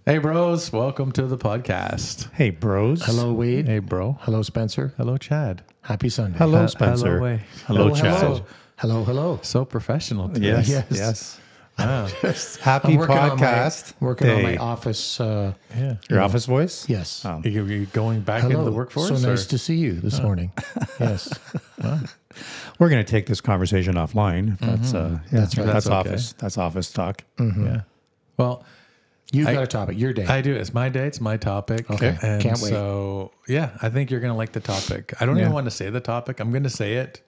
Hey, bros. Welcome to the podcast. Hey, bros. Hello, Wade. Hey, bro. Hello, Spencer. Hello, Chad. Happy Sunday. Hello, Spencer. Hello, Wade. Hello, Chad. Hello. Hello, hello. So professional today. Yes, Yes. yes. Wow. Happy I'm working podcast. working on my day. office. Yeah. Your office voice? Yes. Oh. You going back Hello. into the workforce? So nice or? to see you this morning. Yes. We're going to take this conversation offline. That's That's right. That's That's okay. office. That's office talk. Yeah. Well, You've got a topic. Your day. I do. It's my day. It's my topic. Okay. And Can't wait. So, yeah, I think you're going to like the topic. I don't even want to say the topic. I'm going to say it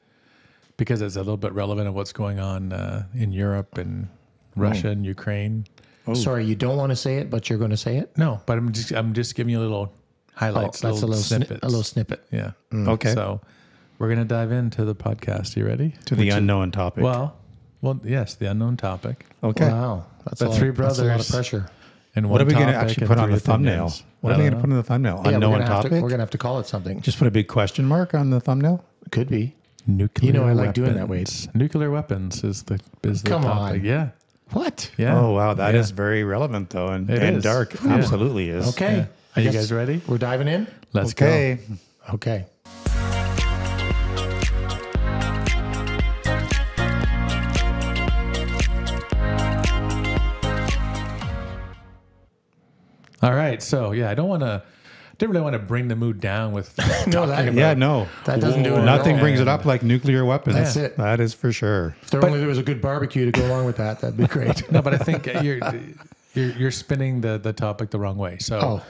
because it's a little bit relevant of what's going on in Europe and Russia and Ukraine. Sorry, you don't want to say it, but you're going to say it? No, but I'm just giving you a little highlights, That's a little snippets. a little snippet. Yeah. Okay. So we're going to dive into the podcast. You ready? To the unknown topic. Well, yes, the unknown topic. okay. Wow. That's The a lot, three That's a lot of brothers. pressure. And What are we going to topic actually and put on three the thumbnail? opinions. What are we going to put on the thumbnail? Yeah, Unknown we're gonna topic? we're going to have to call it something. Just put a big question mark on the thumbnail? Could be. Nuclear You know I like weapons. doing that, Wade. Nuclear weapons is the Come topic. on. Yeah. What? Yeah. Oh, wow. That Yeah. is very relevant, though, and It is. dark. Yeah. Absolutely is. Okay. Are I you guess guys ready? We're diving in? Let's Okay. Okay. go. All right. So yeah, I didn't really want to bring the mood down with No, talking about Yeah, no. that doesn't do it. at Nothing all. brings it up like nuclear weapons. That's it. That is for sure. If only there was a good barbecue to go along with that, that'd be great. No, but I think you're spinning the topic the wrong way. So Oh.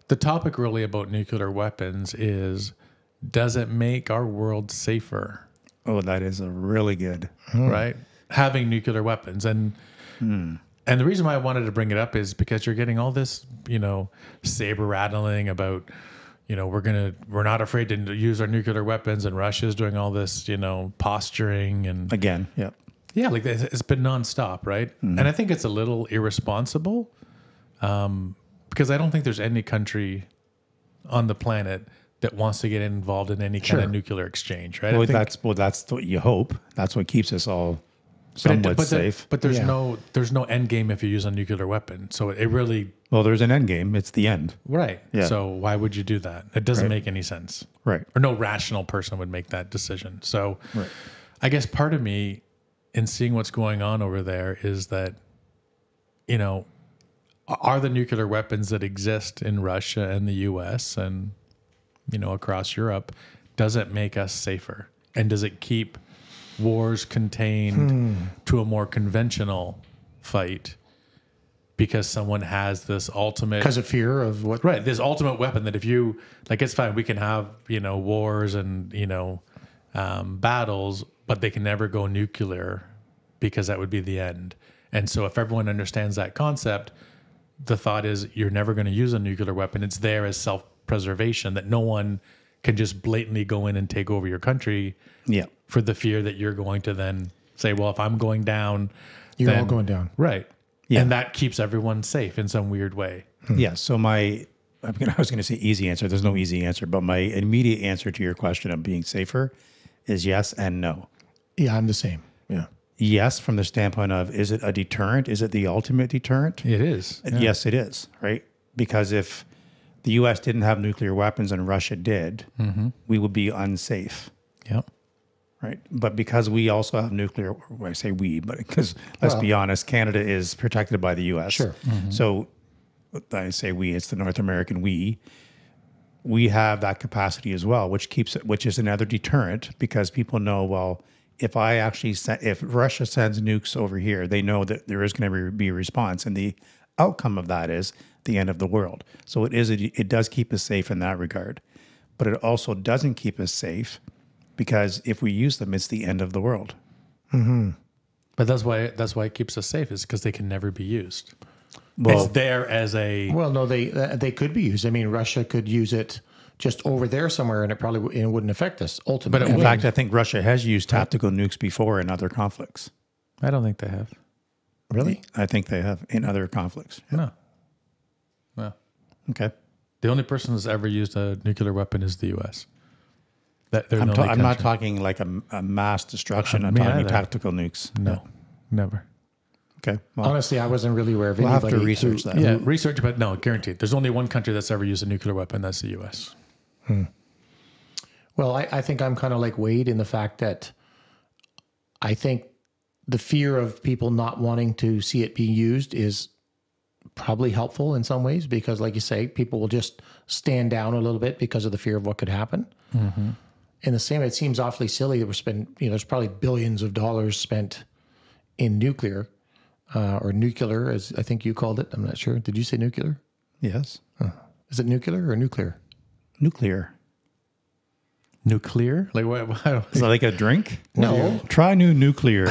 the topic really about nuclear weapons is, does it make our world safer? Oh, that is a really good. Right? Having nuclear weapons. And the reason why I wanted to bring it up is because you're getting all this, saber rattling about, we're not afraid to use our nuclear weapons, and Russia's doing all this, posturing and Again, yeah. yeah, like it's been nonstop, right? And I think it's a little irresponsible because I don't think there's any country on the planet that wants to get involved in any kind of nuclear exchange, right? Well, that's what you hope. That's what keeps us all somewhat safe. But there's Yeah. there's no end game if you use a nuclear weapon. So it really Well, there's an end game. It's the end. right. Yeah. So why would you do that? It doesn't make any sense. Right. Or no rational person would make that decision. So Right. I guess part of me in seeing what's going on over there is that, are the nuclear weapons that exist in Russia and the US and, across Europe, does it make us safer? And does it keep wars contained to a more conventional fight because someone has this ultimate Because of fear of what? right, this ultimate weapon that if you like, it's fine. We can have wars and battles, but they can never go nuclear because that would be the end. And so, if everyone understands that concept, the thought is you're never going to use a nuclear weapon. It's there as self-preservation that no one can just blatantly go in and take over your country. Yeah. For the fear that you're going to then say, well, if I'm going down, You're all then- going down. right? Yeah. And that keeps everyone safe in some weird way. Yeah. So I was going to say easy answer. There's no easy answer, but my immediate answer to your question of being safer is yes and no. Yeah, I'm the same. Yeah. Yes, from the standpoint of, is it a deterrent? Is it the ultimate deterrent? It is. Yeah. Yes, it is, right? Because if the U.S. didn't have nuclear weapons and Russia did, we would be unsafe, Yep. right? But because we also have nuclear, well, I say we, but because let's be honest, Canada is protected by the U.S. Sure. So I say we, it's the North American we. We have that capacity as well, which is another deterrent because people know, well, if Russia sends nukes over here, they know that there is going to be a response, and the outcome of that is the end of the world. So it does keep us safe in that regard, but it also doesn't keep us safe because if we use them, it's the end of the world. But that's why it keeps us safe, is because they can never be used. Well, It's there as a Well, no, they could be used. I mean, Russia could use it just over there somewhere, and it wouldn't affect us ultimately. in fact, I think Russia has used tactical nukes before in other conflicts. I don't think they have. Really? I think they have in other conflicts. No. Okay. The only person who's ever used a nuclear weapon is the U.S. They're the I'm only not country. talking like a mass destruction. I'm Me talking either. tactical nukes. No, never. Okay. Well, Honestly, I wasn't really aware of we'll have anybody to research that. Yeah, research, but no, guaranteed. There's only one country that's ever used a nuclear weapon. That's the U.S. Well, I think I'm kind of like Wade in the fact that I think the fear of people not wanting to see it being used is probably helpful in some ways because, like you say, people will just stand down a little bit because of the fear of what could happen. In the same way, it seems awfully silly that we're spending, there's probably billions of dollars spent in nuclear or nuclear, as I think you called it. I'm not sure. Did you say nuclear? Yes. Is it nuclear or nuclear? Nuclear. Nuclear? Like what? Is that like a drink? No. Try new nuclear.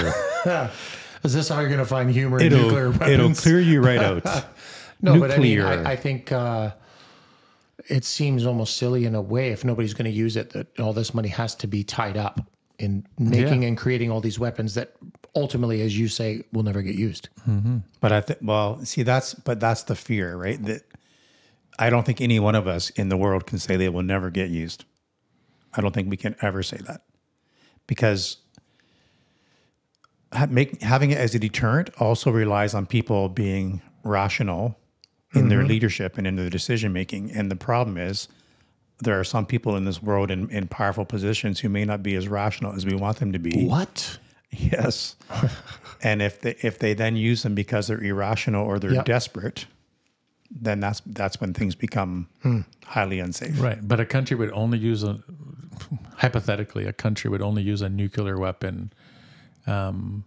Is this how you're going to find humor in nuclear weapons? It'll clear you right out. No, Nuclear. but I mean, I think it seems almost silly in a way if nobody's going to use it, that all this money has to be tied up in making and creating all these weapons that ultimately, as you say, will never get used. But I think, that's the fear, right? That I don't think any one of us in the world can say they will never get used. I don't think we can ever say that because having it as a deterrent also relies on people being rational in their leadership and in their decision making. And the problem is there are some people in this world in powerful positions who may not be as rational as we want them to be. What? Yes. And if they then use them because they're irrational or they're desperate, then that's when things become highly unsafe. Right. But a country would only use hypothetically, a country would only use a nuclear weapon, not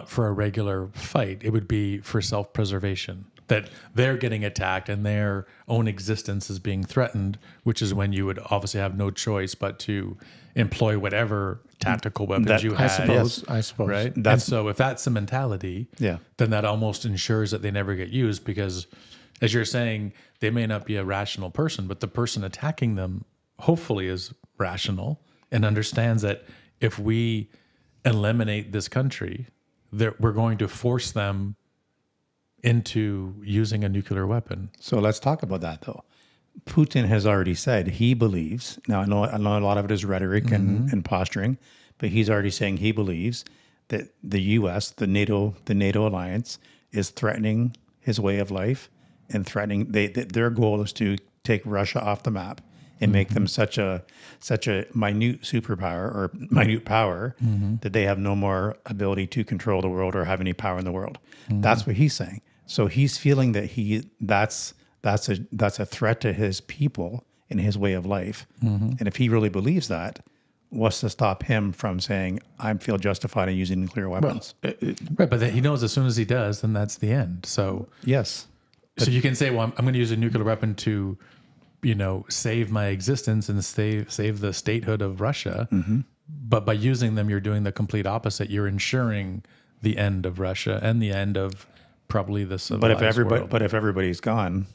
for a regular fight. It would be for self-preservation, that they're getting attacked and their own existence is being threatened, which is when you would obviously have no choice but to employ whatever tactical weapons you had. I suppose. Right. And so if that's the mentality, Yeah. then that almost ensures that they never get used because, as you're saying, they may not be a rational person, but the person attacking them hopefully is rational and understands that if we eliminate this country, we're going to force them into using a nuclear weapon. So let's talk about that, though. Putin has already said he believes. Now I know a lot of it is rhetoric and posturing, but he's already saying he believes that the U.S., the NATO alliance, is threatening his way of life and threatening. Their goal is to take Russia off the map and make them such a minute superpower or minute power that they have no more ability to control the world or have any power in the world. That's what he's saying. So he's feeling that that's a threat to his people and his way of life. And if he really believes that, what's to stop him from saying, I feel justified in using nuclear weapons? Right, but he knows as soon as he does, then that's the end. So Yes. so you can say, well, I'm going to use a nuclear weapon to, save my existence and save the statehood of Russia. But by using them, you're doing the complete opposite. You're ensuring the end of Russia and the end of probably the civilized world. But if everybody's gone,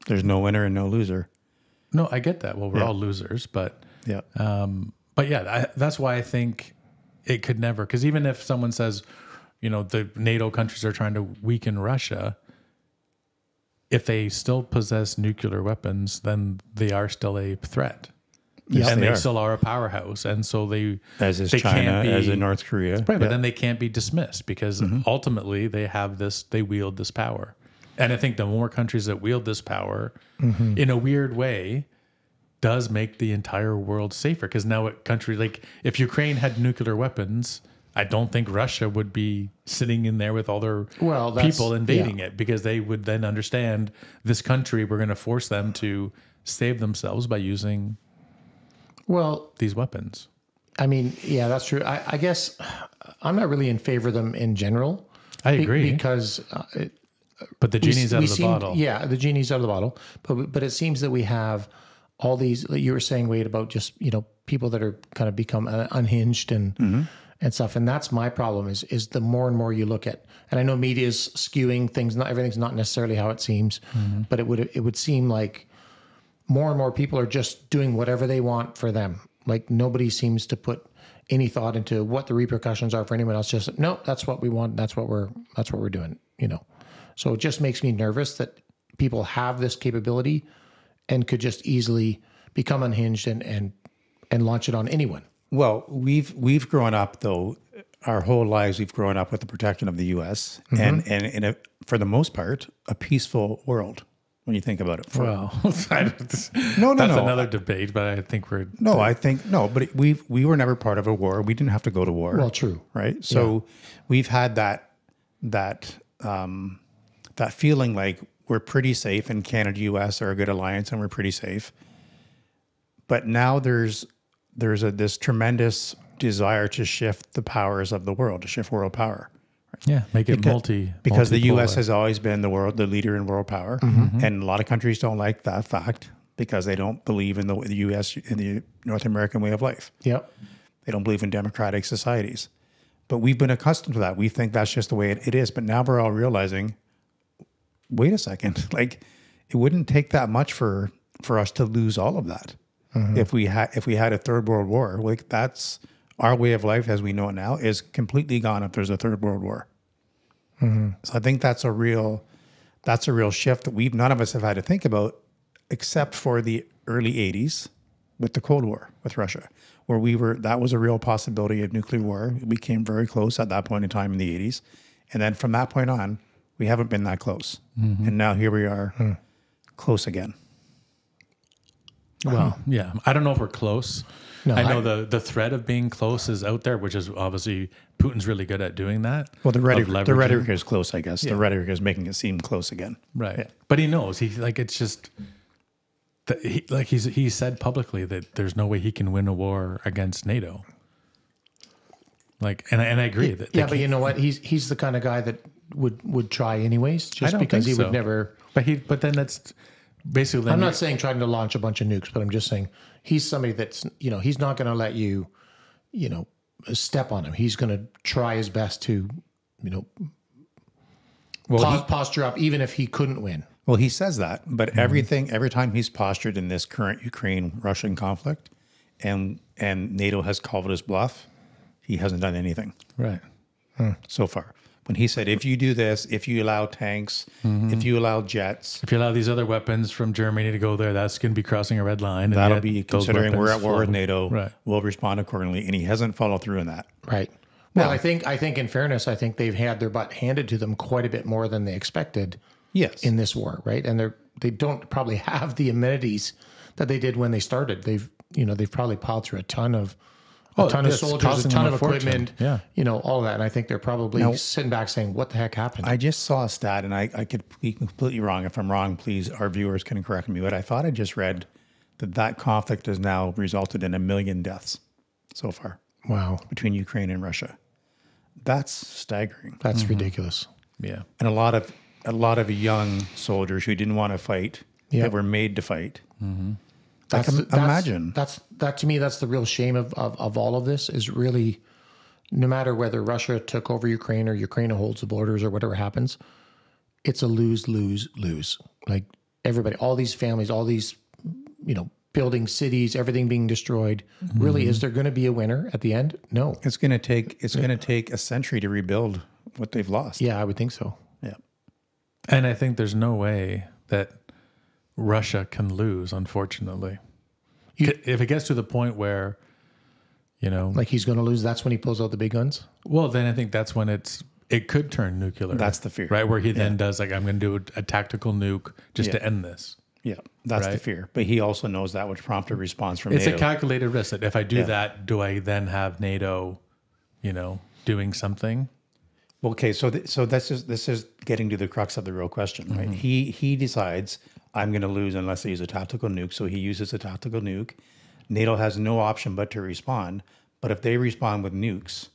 there's no winner and no loser. No, I get that. Well, we're all losers, but Yeah. that's why I think it could never. Because even if someone says, the NATO countries are trying to weaken Russia, if they still possess nuclear weapons, then they are still a threat. Yes, and they they are. still are a powerhouse, and so As is they China, can't be, as in North Korea. right? But then they can't be dismissed because ultimately they wield this power. And I think the more countries that wield this power, in a weird way, does make the entire world safer. Because now a country like if Ukraine had nuclear weapons, I don't think Russia would be sitting in there with all their people invading it, because they would then understand this country, we're going to force them to save themselves by using these weapons. I mean, yeah, that's true. I guess I'm not really in favor of them in general. I agree. Because but the genie's out of the bottle. Yeah, the genie's out of the bottle. But it seems that we have all these, you were saying, Wade, about just, people that are kind of become unhinged and stuff. And that's my problem is the more and more you look at, and I know media is skewing things, not everything's not necessarily how it seems, but it would seem like more and more people are just doing whatever they want for them. Like nobody seems to put any thought into what the repercussions are for anyone else. Just, no, that's what we want. That's what we're doing, So it just makes me nervous that people have this capability and could just easily become unhinged and launch it on anyone. Well, we've grown up though our whole lives we've grown up with the protection of the U.S. and in a, for the most part, a peaceful world when you think about it. Well, that's no. another debate, but I think we're But we were never part of a war. We didn't have to go to war. Well, true. Right. So we've had that feeling like we're pretty safe, and Canada, U.S. are a good alliance, and we're pretty safe. But now there's this tremendous desire to shift the powers of the world, to shift world power. Yeah, make it because the U.S. has always been the leader in world power, and a lot of countries don't like that fact because they don't believe in the U.S. in the North American way of life. Yep. They don't believe in democratic societies, but we've been accustomed to that. We think that's just the way it is. But now we're all realizing, wait a second, like it wouldn't take that much for us to lose all of that. If we had a third world war, like that's our way of life as we know it now is completely gone if there's a third world war. So I think that's a real shift that none of us have had to think about, except for the early 80s with the Cold War with Russia, where that was a real possibility of nuclear war. We came very close at that point in time in the 80s. And then from that point on, we haven't been that close. And now here we are close again. Well, yeah. I don't know if we're close. No, I know the threat of being close is out there, which is obviously Putin's really good at doing that. Well, the rhetoric is close, I guess. Yeah. The rhetoric is making it seem close again. Right. Yeah. But he knows. It's just that he said publicly that there's no way he can win a war against NATO. And I agree that. Yeah, but you know what? He's the kind of guy that would try anyways, just because he would never. But then that's basically. I'm not saying trying to launch a bunch of nukes, but I'm just saying he's somebody that's he's not going to let you step on him. He's going to try his best to posture up, even if he couldn't win. Well, he says that, but every time he's postured in this current Ukraine-Russian conflict, and NATO has called his bluff, he hasn't done anything. Right. So far. When he said, if you do this, if you allow tanks, if you allow jets, if you allow these other weapons from Germany to go there, that's going to be crossing a red line. And that'll be considering we're at war with NATO. Right. We'll respond accordingly, and he hasn't followed through in that. Right. Well, I think in fairness, I think they've had their butt handed to them quite a bit more than they expected. Yes. In this war, right? And they don't probably have the amenities that they did when they started. They've probably piled through a ton of soldiers, a ton of equipment, all of that. And I think they're probably sitting back saying, what the heck happened? I just saw a stat, and I could be completely wrong. If I'm wrong, please, our viewers can correct me. But I thought I just read that conflict has now resulted in 1 million deaths so far. Wow. Between Ukraine and Russia. That's staggering. That's ridiculous. Yeah. And a lot of young soldiers who didn't want to fight, that were made to fight. Imagine. That to me, that's the real shame of all of this is really, no matter whether Russia took over Ukraine or Ukraine holds the borders or whatever happens, it's a lose, lose, lose. Like everybody, all these families, all these, building cities, everything being destroyed. Really, is there going to be a winner at the end? No. It's going to take a century to rebuild what they've lost. Yeah, I would think so. Yeah. And I think there's no way that Russia can lose, unfortunately. If it gets to the point where, like he's going to lose, that's when he pulls out the big guns. Well, then I think that's when it could turn nuclear. That's the fear. Right? Where he then does I'm going to do a tactical nuke just to end this. Yeah, that's the fear. But he also knows that would prompt a response from NATO. It's a calculated risk that if I do that, do I then have NATO, doing something? Well, okay, so this is getting to the crux of the real question, right? He decides I'm going to lose unless I use a tactical nuke, so he uses a tactical nuke. NATO has no option but to respond. But if they respond with nukes,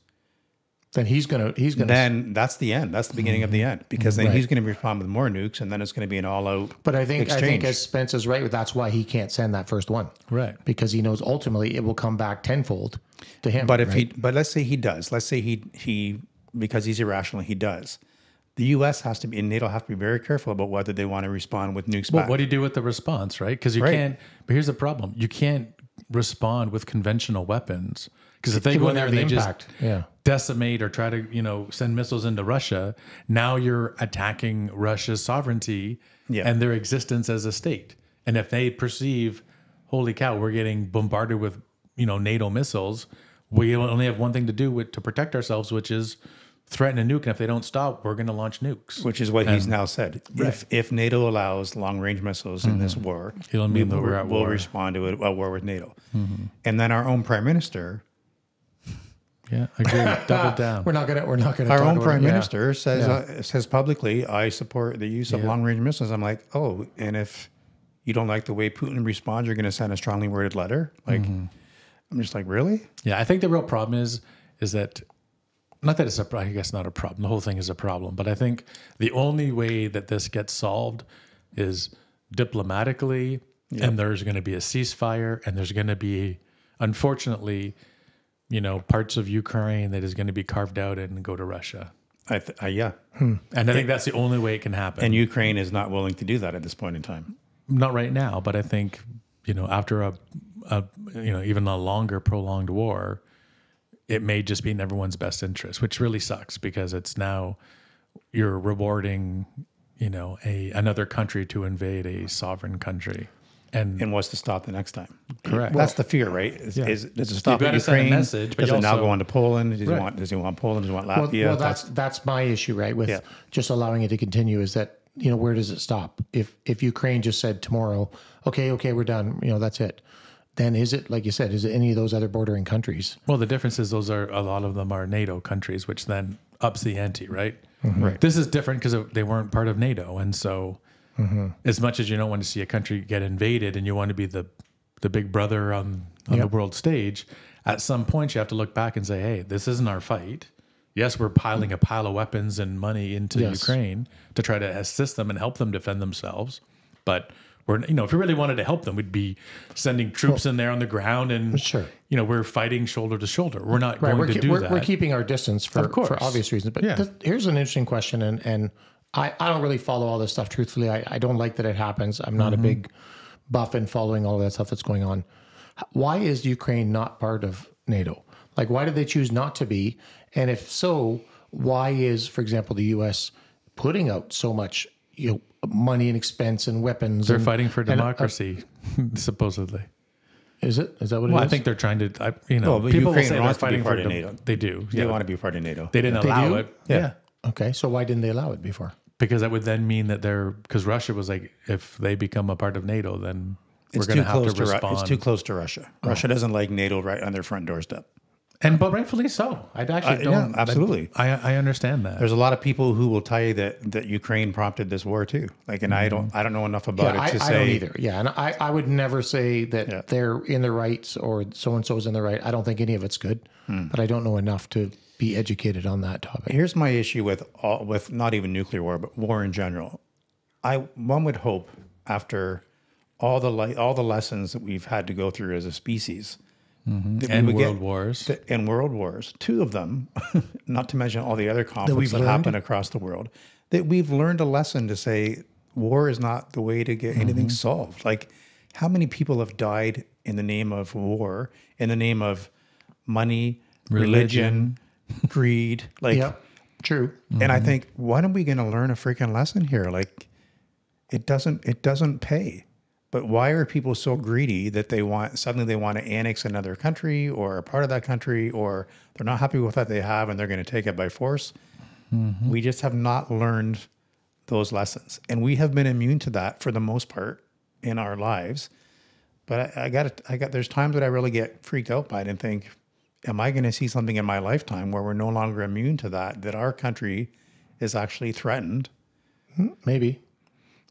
then he's gonna. Then that's the end. That's the beginning of the end, because then he's going to respond with more nukes, and then it's going to be an all-out. But I think exchange. As Spence is right, that's why he can't send that first one, right? Because he knows ultimately it will come back tenfold to him. But let's say he does. Let's say he because he's irrational, he does. The U.S. has to be, and NATO have to be very careful about whether they want to respond with nukes back. What do you do with the response, right? Because you can't. But here's the problem: you can't respond with conventional weapons. Because if they go in there and they just decimate or try to, send missiles into Russia, now you're attacking Russia's sovereignty and their existence as a state. And if they perceive, holy cow, we're getting bombarded with, NATO missiles, we only have one thing to do to protect ourselves, which is threaten a nuke. And if they don't stop, we're going to launch nukes. Which is what he's now said. Right. If NATO allows long-range missiles in this war, It'll mean that we're at we'll war. respond to a war with NATO. And then our own prime minister, Yeah, agree. Double down. We're not gonna. our own prime minister says publicly, "I support the use of long-range missiles." I'm like, oh, and if you don't like the way Putin responds, you're going to send a strongly worded letter. Like, I'm just like, really? Yeah, I think the real problem is that not that it's I guess not a problem. The whole thing is a problem. But I think the only way that this gets solved is diplomatically, and there's going to be a ceasefire, and there's going to be, unfortunately, parts of Ukraine that is going to be carved out and go to Russia. Yeah. And I think that's the only way it can happen. And Ukraine is not willing to do that at this point in time. Not right now, but I think, after a even a longer prolonged war, it may just be in everyone's best interest, which really sucks because it's now you're rewarding, another country to invade a sovereign country. And what's to stop the next time? correct. That's the fear, right? Does it stop You've at got to send a Ukraine? message, but Does it now also- go on to Poland? Does he Right. want Poland? Does he want Latvia? Well, that's my issue, right? With just allowing it to continue is that, where does it stop? If Ukraine just said tomorrow, okay, we're done, that's it. Then is it, like you said, is it any of those other bordering countries? Well, the difference is a lot of them are NATO countries, which then ups the ante, right? Right. This is different because they weren't part of NATO. And so as much as you don't want to see a country get invaded and you want to be the big brother on the world stage, at some point you have to look back and say, hey, this isn't our fight. Yes, we're piling a pile of weapons and money into Ukraine to try to assist them and help them defend themselves. But we're, if we really wanted to help them, we'd be sending troops in there on the ground and, we're fighting shoulder to shoulder. We're not going to do that. We're keeping our distance for obvious reasons. But Yeah. Here's an interesting question. And I don't really follow all this stuff, truthfully. I don't like that it happens. I'm not a big buff in following all of that stuff that's going on. Why is Ukraine not part of NATO? Like, why did they choose not to be? And if so, why is, for example, the U.S. putting out so much, money and expense and weapons? They're fighting for democracy, supposedly. Is that what it is? Well, I think they're trying to, but people will Ukraine say they're wants to be fighting part for of NATO. They do. They want to be part of NATO. They didn't They allow do? it. Yeah. Okay, so why didn't they allow it before? Because that would then mean that because Russia was like, if they become a part of NATO, then we're It's going too to have close to respond. It's too close to Russia. Russia doesn't like NATO right on their front doorstep. But rightfully so. I actually don't. Absolutely. I understand that. There's a lot of people who will tell you that Ukraine prompted this war too. Like, and I don't know enough about it to say. I don't either. Yeah, and I would never say that they're in the right or so and so is in the right. I don't think any of it's good, but I don't know enough to be educated on that topic. Here's my issue with not even nuclear war, but war in general. One would hope after all the lessons that we've had to go through as a species. And world wars. And world wars, two of them, not to mention all the other conflicts that happen across the world, that we've learned a lesson to say war is not the way to get anything solved. Like, how many people have died in the name of war, in the name of money, religion greed? Like, true. And I think, when are we going to learn a freaking lesson here? Like, it doesn't pay. But why are people so greedy that they want to annex another country or a part of that country, or they're not happy with what they have and they're going to take it by force? We just have not learned those lessons, and we have been immune to that for the most part in our lives. But there's times that I really get freaked out by it and think, am I going to see something in my lifetime where we're no longer immune to that our country is actually threatened? Maybe.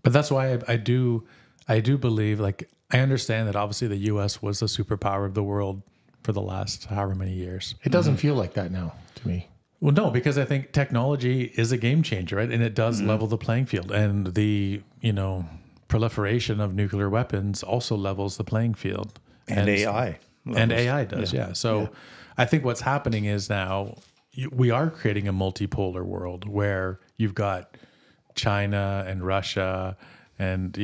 But that's why I do believe, like, I understand that obviously the U.S. was the superpower of the world for the last however many years. It doesn't feel like that now to me. Well, no, because I think technology is a game changer, right? And it does level the playing field. And the, proliferation of nuclear weapons also levels the playing field. And AI. And AI does, yeah. So I think what's happening is now we are creating a multipolar world where you've got China and Russia and,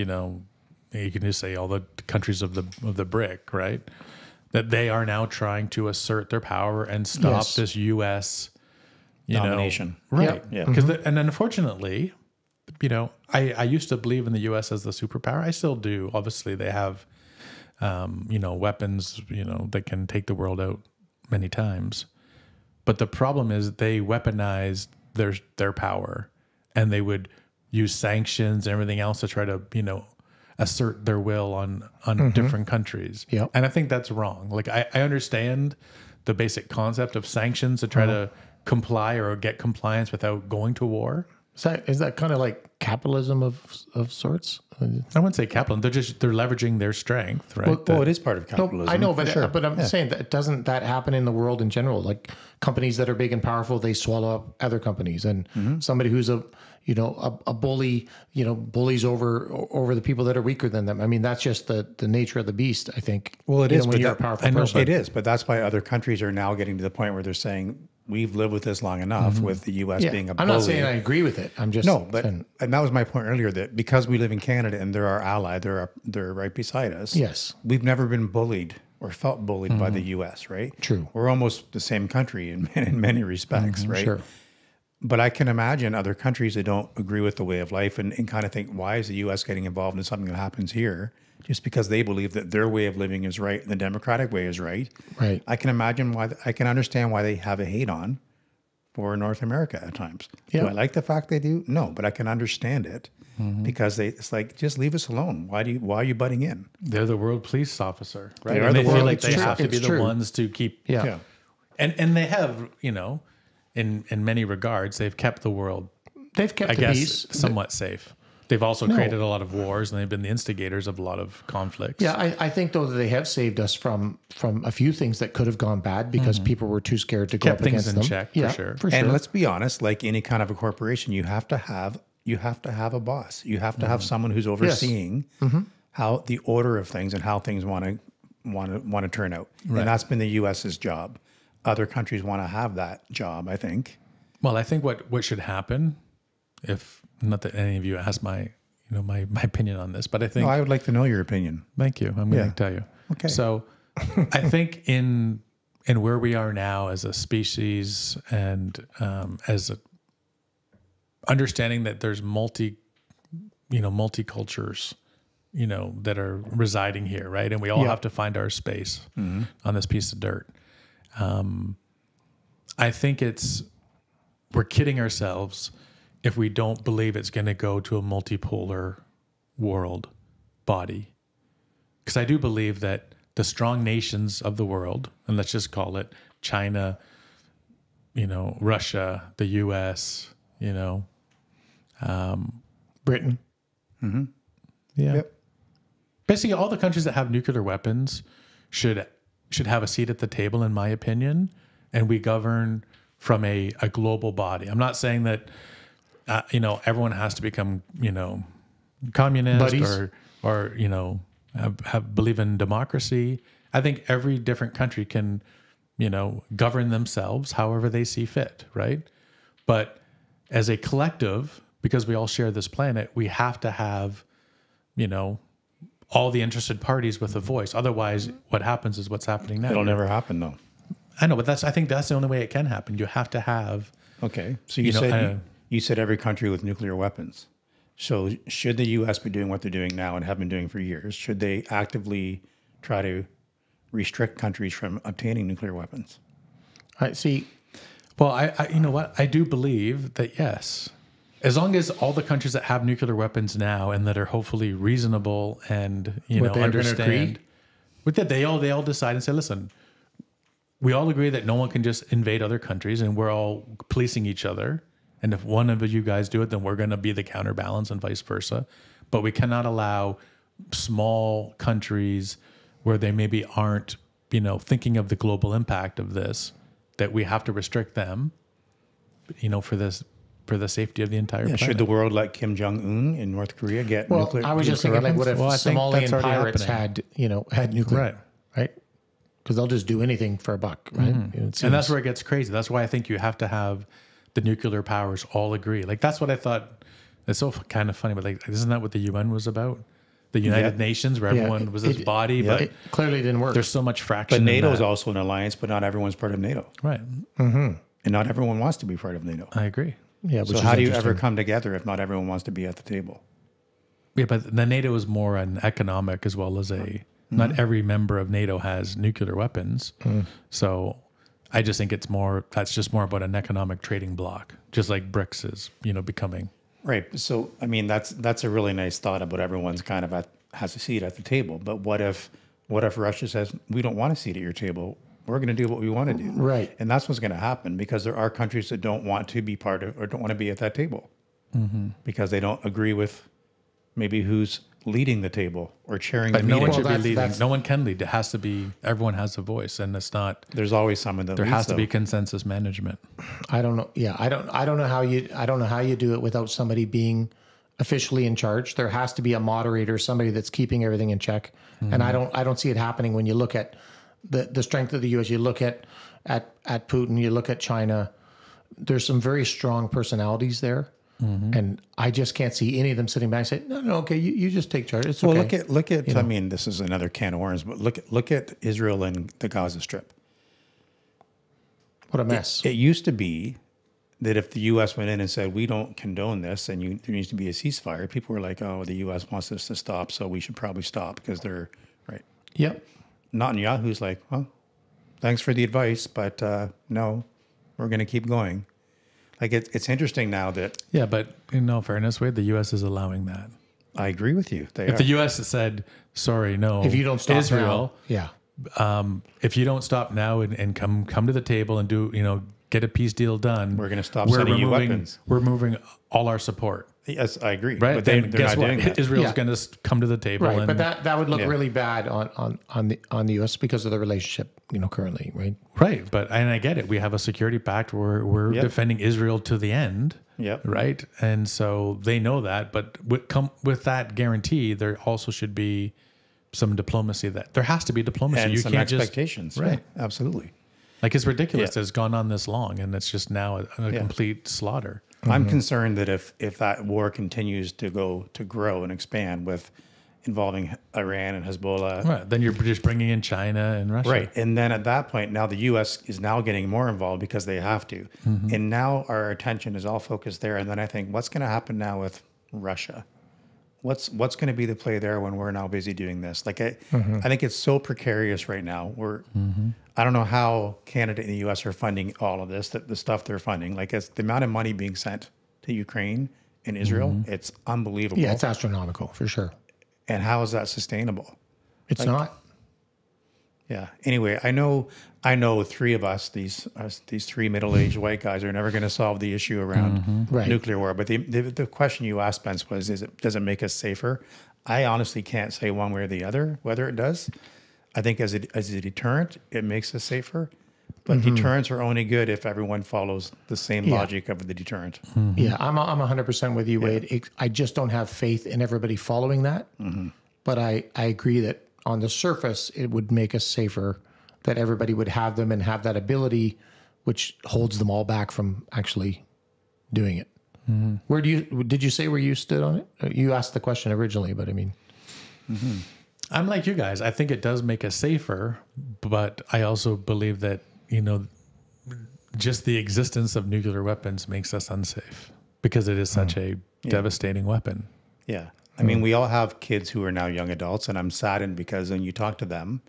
you can just say all the countries of the BRIC, right? That they are now trying to assert their power and stop this U.S. domination, right? Yeah. Because and unfortunately, I used to believe in the U.S. as the superpower. I still do. Obviously, they have, weapons, that can take the world out many times. But the problem is they weaponized their power, and they would use sanctions and everything else to try to, assert their will on different countries. Yep. And I think that's wrong. Like I understand the basic concept of sanctions to try to comply or get compliance without going to war. Is that kind of like capitalism of sorts? I wouldn't say capitalism. They're leveraging their strength, right? Well, it is part of No, capitalism. I know, for but sure. but I'm saying that doesn't that happen in the world in general? Like companies that are big and powerful, they swallow up other companies, and somebody who's a bully, bullies over the people that are weaker than them. I mean, that's just the nature of the beast. I think. Well, it is, when but you're a powerful I know, person. It is, but that's why other countries are now getting to the point where they're saying we've lived with this long enough. With the U.S. being a bully. I'm not saying I agree with it. I'm just and that was my point earlier, that because we live in Canada and they're our ally, they're right beside us. Yes. We've never been bullied or felt bullied by the U.S. Right? True. We're almost the same country in many respects, right? Sure. But I can imagine other countries that don't agree with the way of life and kind of think, why is the U.S. getting involved in something that happens here? Just because they believe that their way of living is right and the democratic way is right. Right. I can understand why they have a hate on for North America at times. Yeah. Do I like the fact they do? No, but I can understand it because it's like, just leave us alone. Why are you butting in? They're the world police officer, right? They are And the they feel world like they police have to be officer. the It's true. ones to keep. Yeah. And they have, in many regards, they've kept the world, They've kept I the guess, peace. somewhat safe. They've also created a lot of wars, and they've been the instigators of a lot of conflicts. Yeah, I think though that they have saved us from a few things that could have gone bad because people were too scared to go Kept up things against in them. check, for yeah, sure. For sure. And let's be honest, like any kind of a corporation, you have to have a boss. You have to have someone who's overseeing how the order of things and how things want to turn out. Right. And that's been the US's job. Other countries want to have that job, I think. Well, I think what should happen, if not that any of you asked my opinion on this, but I think No, I would like to know your opinion. thank you. I'm going to tell you. Okay. So I think in where we are now as a species and as a understanding that there's multicultures, that are residing here, right? And we all have to find our space on this piece of dirt. I think we're kidding ourselves if we don't believe it's going to go to a multipolar world body. Because I do believe that the strong nations of the world, and let's just call it China, Russia, the US, Britain. yeah. Yep. Basically, all the countries that have nuclear weapons should have a seat at the table, in my opinion, and we govern from a global body. I'm not saying that everyone has to become communist Buddies. or believe in democracy. I think every different country can govern themselves however they see fit, right? But as a collective, because we all share this planet, we have to have all the interested parties with a voice. Otherwise, what happens is what's happening now. It'll never happen, though. I know, but I think that's the only way it can happen. You have to have. Okay. So you said every country with nuclear weapons. So should the U.S. be doing what they're doing now and have been doing for years? Should they actively try to restrict countries from obtaining nuclear weapons? I see. Well, I you know what? I do believe that yes. As long as all the countries that have nuclear weapons now and that are hopefully reasonable and They're gonna understand, agree? with that they all decide and say, listen, we all agree that no one can just invade other countries and we're all policing each other. And if one of you guys do it, then we're going to be the counterbalance and vice versa. But we cannot allow small countries where they maybe aren't, thinking of the global impact of this, that we have to restrict them, for the safety of the entire planet. Should the world let Kim Jong-un in North Korea get Well, nuclear I was just nuclear thinking, like, weapons? what if Well, I think that's Somalian already pirates had nuclear, right? Because they'll just do anything for a buck, right? And that's where it gets crazy. That's why I think you have to have the nuclear powers all agree. Like, that's what I thought. It's so kind of funny, but like, isn't that what the UN was about? The United Nations, where everyone was this body, but it clearly didn't work. there's so much fraction. But NATO is in that. also an alliance, but not everyone's part of NATO. Right. And not everyone wants to be part of NATO. I agree. Yeah, which So is how do you interesting. ever come together if not everyone wants to be at the table? Yeah, but the NATO is more an economic as well as a. Not every member of NATO has nuclear weapons, so I just think that's just more about an economic trading bloc, just like BRICS is, becoming. Right. So, I mean, that's a really nice thought about everyone's kind of has a seat at the table. But what if Russia says, we don't want a seat at your table? We're going to do what we want to do. Right. And that's what's going to happen, because there are countries that don't want to be part of or don't want to be at that table because they don't agree with maybe who's leading the table or chairing the But no meeting. one should be leading. that's- No one can lead. It has to be, everyone has a voice, and it's not, There's always someone that there leads, has to though. be consensus management. I don't know. Yeah, I don't know how you do it without somebody being officially in charge. There has to be a moderator, somebody that's keeping everything in check. And I don't see it happening when you look at the strength of the U.S. You look at Putin. You look at China. There's some very strong personalities there, and I just can't see any of them sitting back and say, "No, okay, you just take charge. It's okay." Well, look at. I mean, this is another can of worms, but look at Israel and the Gaza Strip. What a mess. It used to be that if the U.S. went in and said, we don't condone this and there needs to be a ceasefire, people were like, oh, the U.S. wants this to stop, so we should probably stop because they're right. Yep. Netanyahu's like, well, thanks for the advice, but no, we're going to keep going. Like it's interesting now that Yeah, but in all fairness, Wade, the U.S. is allowing that. I agree with you. They If are. the U.S. said, sorry, no, If you don't stop Israel, now, yeah. if you don't stop now and come to the table and do, get a peace deal done, We're gonna stop sending you weapons. We're moving all our support, Yes, I agree. right? But then they're guess not what? doing that. Israel's Yeah. going to come to the table, Right, and but that would look Yeah. really bad on the U.S. because of the relationship, currently, right? right. But and I get it. We have a security pact where we're Yep. defending Israel to the end. Yep. Right, and so they know that. But with that guarantee, there also should be some diplomacy. That there has to be diplomacy. And You some can't expectations. just right. Yeah, absolutely. Like it's ridiculous Yeah. that it's gone on this long, and it's just now a complete slaughter. I'm concerned that if that war continues to grow and expand with involving Iran and Hezbollah, Right, then you're just bringing in China and Russia. right? And then at that point, now the U.S. is now getting more involved because they have to, and now our attention is all focused there. And then I think, what's going to happen now with Russia? What's going to be the play there when we're now busy doing this? Like I think it's so precarious right now. I don't know how Canada and the U.S. are funding all of this, the stuff they're funding. Like it's the amount of money being sent to Ukraine and Israel, it's unbelievable. Yeah, it's astronomical for sure. And how is that sustainable? It's not. Yeah. Anyway, I know three of us, these three middle-aged white guys, are never going to solve the issue around Right. nuclear war. But the question you asked, Spence, was, does it make us safer? I honestly can't say one way or the other whether it does. I think as a deterrent, it makes us safer. But deterrents are only good if everyone follows the same logic of the deterrent. Yeah, I'm 100% with you, Wade. I just don't have faith in everybody following that. But I agree that on the surface, it would make us safer, that everybody would have them and have that ability, which holds them all back from actually doing it. Where did you say where you stood on it? You asked the question originally, but I mean, I'm like you guys. I think it does make us safer, but I also believe that, just the existence of nuclear weapons makes us unsafe because it is such a devastating weapon. Yeah. I mean, we all have kids who are now young adults, and I'm saddened because when you talk to them,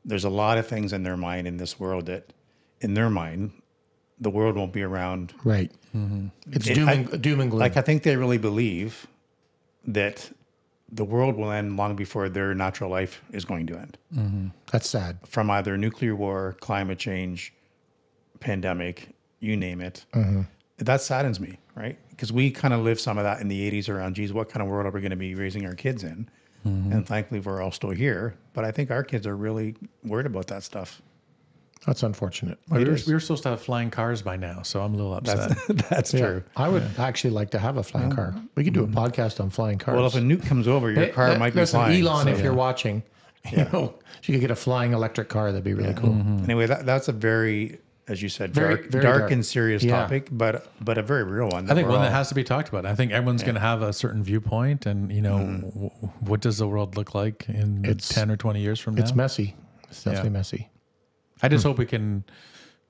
there's a lot of things in their mind in this world that, in their mind, the world won't be around. right. It's doom and gloom. Like, I think they really believe that the world will end long before their natural life is going to end. That's sad. From either nuclear war, climate change, pandemic, you name it. That saddens me, right? Because we kind of lived some of that in the 80s around, geez, what kind of world are we going to be raising our kids in? And thankfully, we're all still here. But I think our kids are really worried about that stuff. That's unfortunate. We were supposed to have flying cars by now, so I'm a little upset. That's true. I would actually like to have a flying car. We could do a podcast on flying cars. Well, if a nuke comes over, your car might be listen, flying. Elon, so- if you're watching, you could get a flying electric car. That'd be really cool. Anyway, that's a very, as you said, Very dark dark. and serious Yeah. topic, but a very real one. I think one that has to be talked about. I think everyone's going to have a certain viewpoint, and what does the world look like in 10 or 20 years from now? It's messy. It's definitely messy. I just hope we can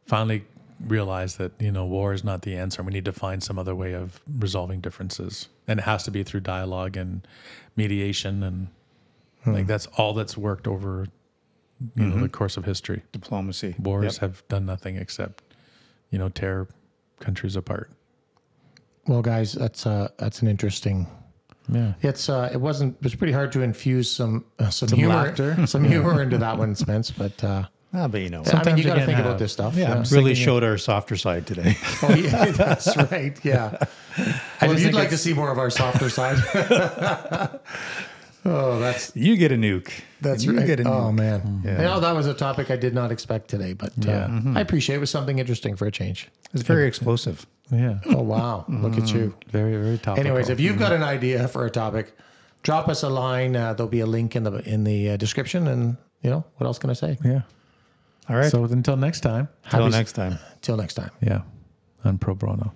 finally realize that war is not the answer. We need to find some other way of resolving differences, and it has to be through dialogue and mediation, and like that's all that's worked over you know, the course of history. Diplomacy. Wars Yep. have done nothing except, you know, tear countries apart. Well, guys, that's an interesting. Yeah. It was pretty hard to infuse some humor, laughter. some humor into that one, Spence. But But you know, I mean, Sometimes you you got to can't think have- about this stuff. yeah, I'm really thinking- showed our softer side today. Oh, yeah, that's right. Yeah. And if you'd think like to it's- see more of our softer side, oh, You get a nuke. that's you right. Get a nuke. Oh man, Yeah. you know, that was a topic I did not expect today, but Yeah. I appreciate it. It was something interesting for a change. It's very explosive. Yeah. Oh wow, look at you. Very, very topical. Anyways, if you've got an idea for a topic, drop us a line. There'll be a link in the description, and you know what else can I say? Yeah. All right. So until next time. Till Happy- next time. Till next time. Yeah. On ProBROknow.